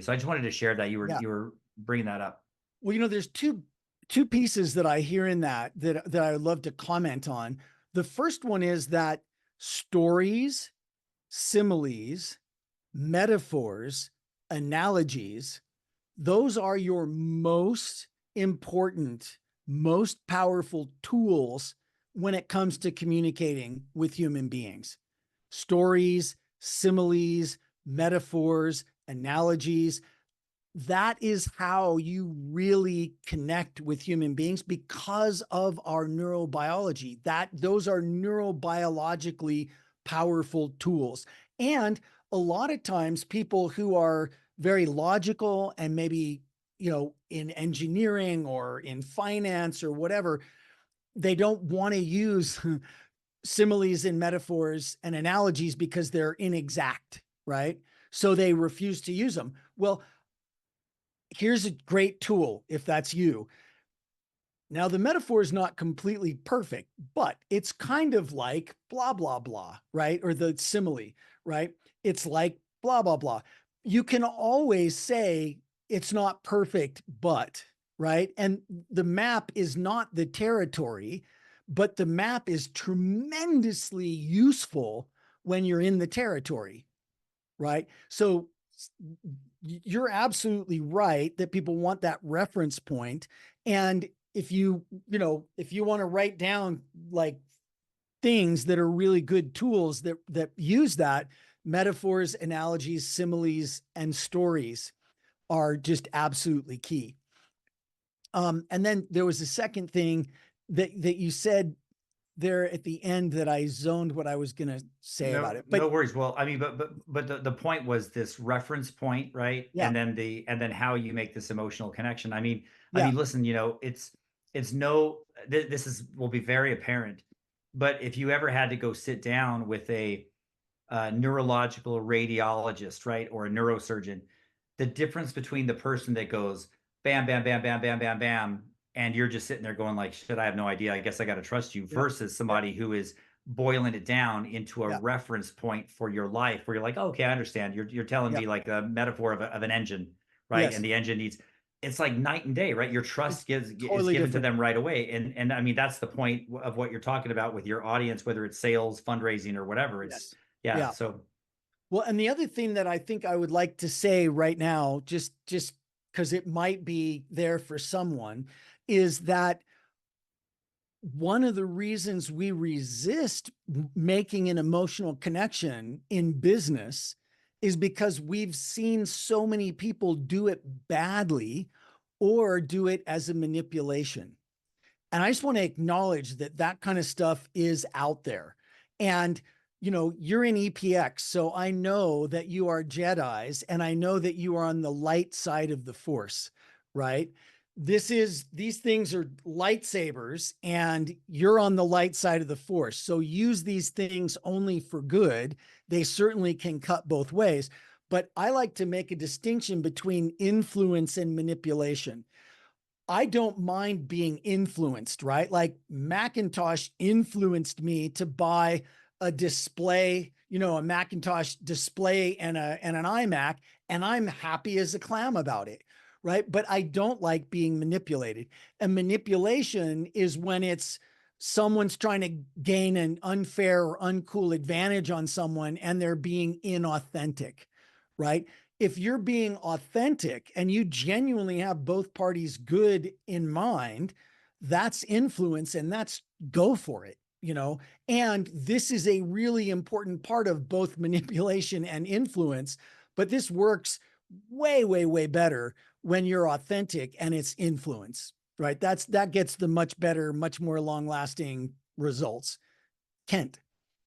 So I just wanted to share that Yeah. you were bringing that up. Well, there's two pieces that I hear in that I would love to comment on. The first one is that stories, similes, metaphors, analogies, those are your most important, most powerful tools when it comes to communicating with human beings. Stories, similes, metaphors, analogies, that is how you really connect with human beings because of our neurobiology. Those are neurobiologically powerful tools. And a lot of times people who are very logical and maybe, in engineering or in finance or whatever, they don't want to use similes and metaphors and analogies because they're inexact, right? So they refuse to use them. Well, here's a great tool if that's you. Now, the metaphor is not completely perfect, but it's kind of like blah, blah, blah, right? Or the simile, right? It's like blah, blah, blah. You can always say it's not perfect, but, right? And the map is not the territory, but the map is tremendously useful when you're in the territory, right? So you're absolutely right that people want that reference point. And if you want to write down like things that are really good tools that use that, metaphors, analogies, similes, and stories are just absolutely key. And then there was a second thing that you said there at the end that I zoned what I was going to say about it. But No worries. Well, I mean, but the point was this reference point, right? yeah, And then how you make this emotional connection. yeah, Listen, it's no, this will be very apparent. But if you ever had to go sit down with a neurological radiologist, right, or a neurosurgeon, the difference between the person that goes bam, bam, bam, bam, bam, bam, bam, and you're just sitting there going like, shit, I have no idea. I guess I got to trust you, yep, versus somebody who is boiling it down into a yep, reference point for your life, where you're like, oh, okay, I understand. You're telling yep, me like a metaphor of an engine, right? And yes, the engine needs. It's like night and day, right? Your it's trust is totally given to different. them right away, and I mean that's the point of what you're talking about with your audience, whether it's sales, fundraising, or whatever. It's Yes, yeah. yeah. So Well, and the other thing that I think I would like to say right now, just because it might be there for someone, is that one of the reasons we resist making an emotional connection in business is because we've seen so many people do it badly or do it as a manipulation. And I just want to acknowledge that that kind of stuff is out there. And, you're in EPX, so I know that you are Jedis and I know that you are on the light side of the force, right? These things are lightsabers and you're on the light side of the force. So use these things only for good. They certainly can cut both ways. But I like to make a distinction between influence and manipulation. I don't mind being influenced, right? Like Macintosh influenced me to buy a display, a Macintosh display and an iMac, and I'm happy as a clam about it, right? But I don't like being manipulated. And manipulation is when it's someone's trying to gain an unfair or uncool advantage on someone and they're being inauthentic, right? If you're being authentic and you genuinely have both parties good in mind, that's influence and that's go for it, And this is a really important part of both manipulation and influence, but this works way, way, way better when you're authentic and it's influence, right? That gets the much better, much more long lasting results. Kent.